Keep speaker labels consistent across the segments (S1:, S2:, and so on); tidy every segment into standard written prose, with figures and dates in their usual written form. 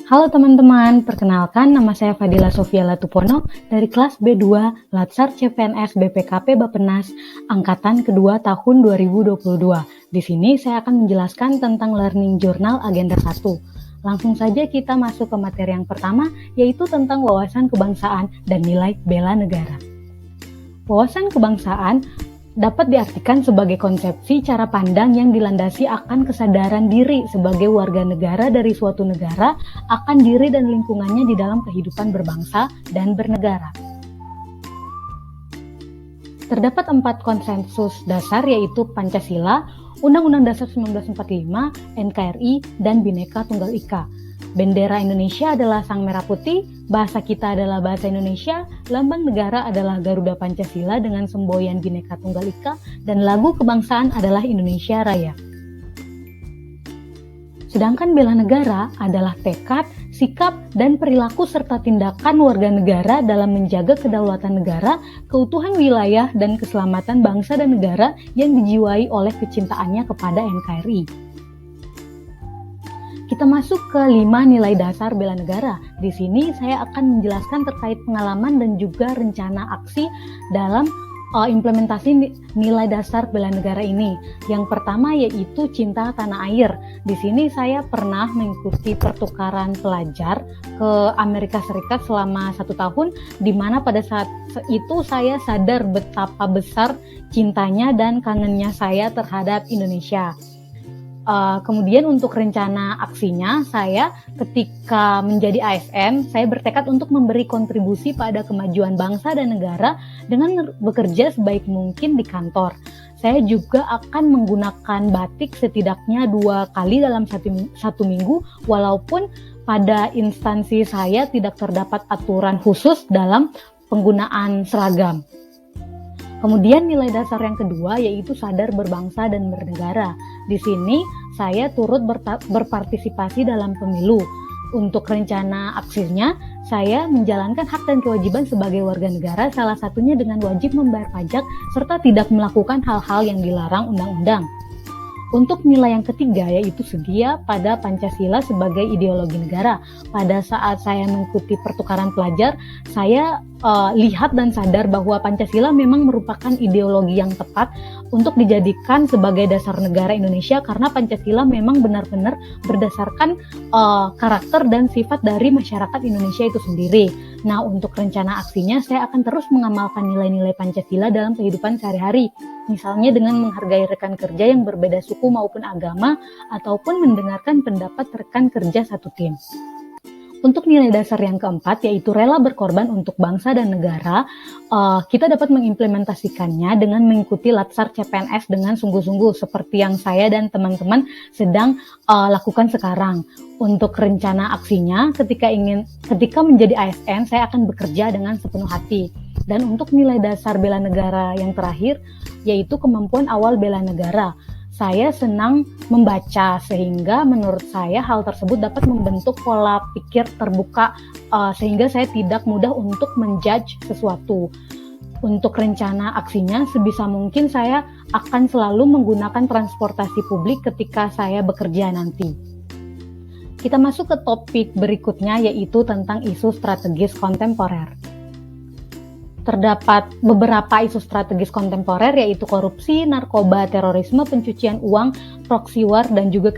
S1: Halo teman-teman, perkenalkan nama saya Fadila Sofia Latupono dari kelas B2 Latsar CPNS BPKP Bappenas angkatan kedua tahun 2022. Di sini saya akan menjelaskan tentang Learning Journal Agenda 1. Langsung saja kita masuk ke materi yang pertama, yaitu tentang wawasan kebangsaan dan nilai bela negara. Wawasan kebangsaan dapat diartikan sebagai konsepsi cara pandang yang dilandasi akan kesadaran diri sebagai warga negara dari suatu negara akan diri dan lingkungannya di dalam kehidupan berbangsa dan bernegara. Terdapat 4 konsensus dasar, yaitu Pancasila, Undang-Undang Dasar 1945, NKRI, dan Bhinneka Tunggal Ika. Bendera Indonesia adalah sang merah putih, bahasa kita adalah bahasa Indonesia, lambang negara adalah Garuda Pancasila dengan semboyan Bhinneka Tunggal Ika, dan lagu kebangsaan adalah Indonesia Raya. Sedangkan bela negara adalah tekad, sikap, dan perilaku serta tindakan warga negara dalam menjaga kedaulatan negara, keutuhan wilayah, dan keselamatan bangsa dan negara yang dijiwai oleh kecintaannya kepada NKRI. Kita masuk ke 5 nilai dasar bela negara. Di sini saya akan menjelaskan terkait pengalaman dan juga rencana aksi dalam implementasi nilai dasar bela negara ini. Yang pertama yaitu cinta tanah air. Di sini saya pernah mengikuti pertukaran pelajar ke Amerika Serikat selama 1 tahun, di mana pada saat itu saya sadar betapa besar cintanya dan kangennya saya terhadap Indonesia. Kemudian untuk rencana aksinya, saya ketika menjadi ASN, saya bertekad untuk memberi kontribusi pada kemajuan bangsa dan negara dengan bekerja sebaik mungkin di kantor. Saya juga akan menggunakan batik setidaknya 2 kali dalam satu minggu, walaupun pada instansi saya tidak terdapat aturan khusus dalam penggunaan seragam. Kemudian nilai dasar yang kedua yaitu sadar berbangsa dan bernegara. Di sini saya turut berpartisipasi dalam pemilu. Untuk rencana aksinya, saya menjalankan hak dan kewajiban sebagai warga negara, salah satunya dengan wajib membayar pajak serta tidak melakukan hal-hal yang dilarang undang-undang. Untuk nilai yang ketiga yaitu setia pada Pancasila sebagai ideologi negara. Pada saat saya mengikuti pertukaran pelajar, saya lihat dan sadar bahwa Pancasila memang merupakan ideologi yang tepat untuk dijadikan sebagai dasar negara Indonesia, karena Pancasila memang benar-benar berdasarkan karakter dan sifat dari masyarakat Indonesia itu sendiri. Nah, untuk rencana aksinya saya akan terus mengamalkan nilai-nilai Pancasila dalam kehidupan sehari-hari. Misalnya dengan menghargai rekan kerja yang berbeda suku maupun agama, ataupun mendengarkan pendapat rekan kerja satu tim. Untuk nilai dasar yang keempat yaitu rela berkorban untuk bangsa dan negara, kita dapat mengimplementasikannya dengan mengikuti Latsar CPNS dengan sungguh-sungguh seperti yang saya dan teman-teman sedang lakukan sekarang. Untuk rencana aksinya, ketika menjadi ASN, saya akan bekerja dengan sepenuh hati. Dan untuk nilai dasar bela negara yang terakhir yaitu kemampuan awal bela negara. Saya senang membaca, sehingga menurut saya hal tersebut dapat membentuk pola pikir terbuka, sehingga saya tidak mudah untuk menjudge sesuatu. Untuk rencana aksinya, sebisa mungkin saya akan selalu menggunakan transportasi publik ketika saya bekerja nanti. Kita masuk ke topik berikutnya yaitu tentang isu strategis kontemporer. Terdapat beberapa isu strategis kontemporer yaitu korupsi, narkoba, terorisme, pencucian uang, proxy war, dan juga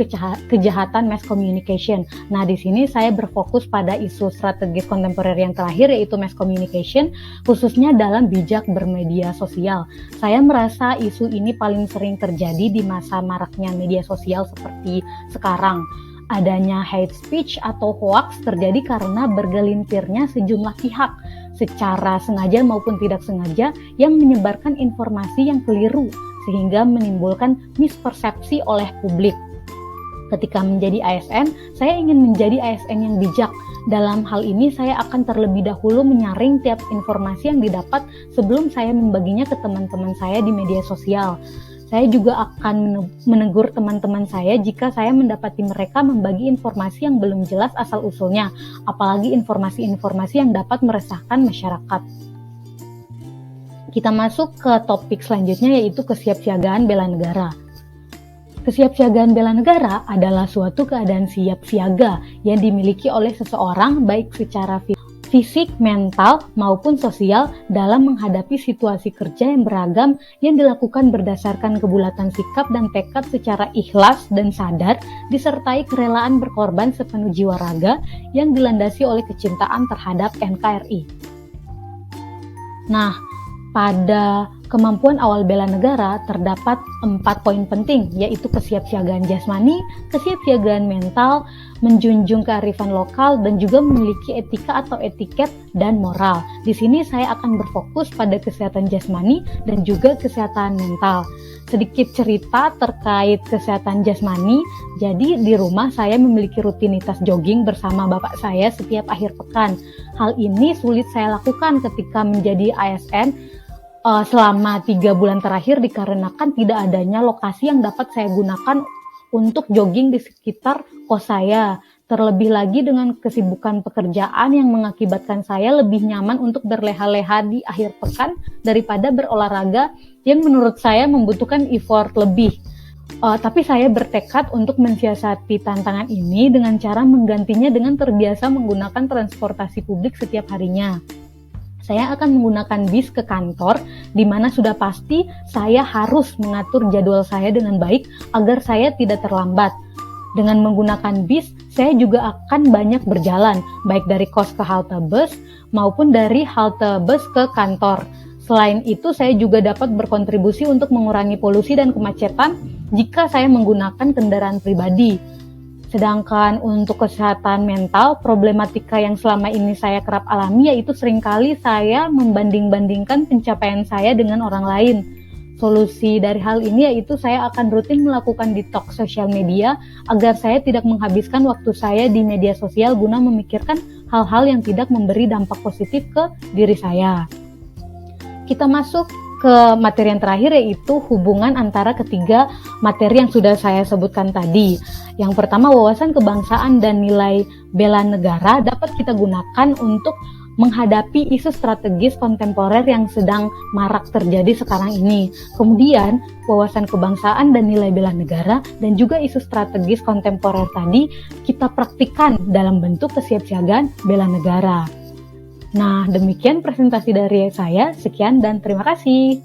S1: kejahatan mass communication. Nah, di sini saya berfokus pada isu strategis kontemporer yang terakhir yaitu mass communication, khususnya dalam bijak bermedia sosial. Saya merasa isu ini paling sering terjadi di masa maraknya media sosial seperti sekarang. Adanya hate speech atau hoax terjadi karena bergelintirnya sejumlah pihak secara sengaja maupun tidak sengaja yang menyebarkan informasi yang keliru sehingga menimbulkan mispersepsi oleh publik. Ketika menjadi ASN, saya ingin menjadi ASN yang bijak. Dalam hal ini saya akan terlebih dahulu menyaring tiap informasi yang didapat sebelum saya membaginya ke teman-teman saya di media sosial. Saya juga akan menegur teman-teman saya jika saya mendapati mereka membagi informasi yang belum jelas asal-usulnya, apalagi informasi-informasi yang dapat meresahkan masyarakat. Kita masuk ke topik selanjutnya yaitu kesiapsiagaan bela negara. Kesiapsiagaan bela negara adalah suatu keadaan siap siaga yang dimiliki oleh seseorang baik secara fisik, mental, maupun sosial dalam menghadapi situasi kerja yang beragam yang dilakukan berdasarkan kebulatan sikap dan tekad secara ikhlas dan sadar, disertai kerelaan berkorban sepenuh jiwa raga yang dilandasi oleh kecintaan terhadap NKRI. Nah, pada kemampuan awal bela negara terdapat 4 poin penting, yaitu kesiapsiagaan jasmani, kesiapsiagaan mental, menjunjung kearifan lokal, dan juga memiliki etika atau etiket dan moral. Di sini saya akan berfokus pada kesehatan jasmani dan juga kesehatan mental. Sedikit cerita terkait kesehatan jasmani, jadi di rumah saya memiliki rutinitas jogging bersama bapak saya setiap akhir pekan. Hal ini sulit saya lakukan ketika menjadi ASN selama 3 bulan terakhir dikarenakan tidak adanya lokasi yang dapat saya gunakan untuk jogging di sekitar kos saya. Terlebih lagi dengan kesibukan pekerjaan yang mengakibatkan saya lebih nyaman untuk berleha-leha di akhir pekan daripada berolahraga yang menurut saya membutuhkan effort lebih. Tapi saya bertekad untuk mensiasati tantangan ini dengan cara menggantinya dengan terbiasa menggunakan transportasi publik setiap harinya. Saya akan menggunakan bis ke kantor, di mana sudah pasti saya harus mengatur jadwal saya dengan baik agar saya tidak terlambat. Dengan menggunakan bis, saya juga akan banyak berjalan, baik dari kos ke halte bus maupun dari halte bus ke kantor. Selain itu, saya juga dapat berkontribusi untuk mengurangi polusi dan kemacetan jika saya menggunakan kendaraan pribadi. Sedangkan untuk kesehatan mental, problematika yang selama ini saya kerap alami yaitu seringkali saya membanding-bandingkan pencapaian saya dengan orang lain. Solusi dari hal ini yaitu saya akan rutin melakukan detox sosial media agar saya tidak menghabiskan waktu saya di media sosial guna memikirkan hal-hal yang tidak memberi dampak positif ke diri saya. Kita masuk ke materi yang terakhir, yaitu hubungan antara ketiga materi yang sudah saya sebutkan tadi. Yang pertama, wawasan kebangsaan dan nilai bela negara dapat kita gunakan untuk menghadapi isu strategis kontemporer yang sedang marak terjadi sekarang ini. Kemudian, wawasan kebangsaan dan nilai bela negara dan juga isu strategis kontemporer tadi kita praktikkan dalam bentuk kesiapsiagaan bela negara. Nah, demikian presentasi dari saya. Sekian dan terima kasih.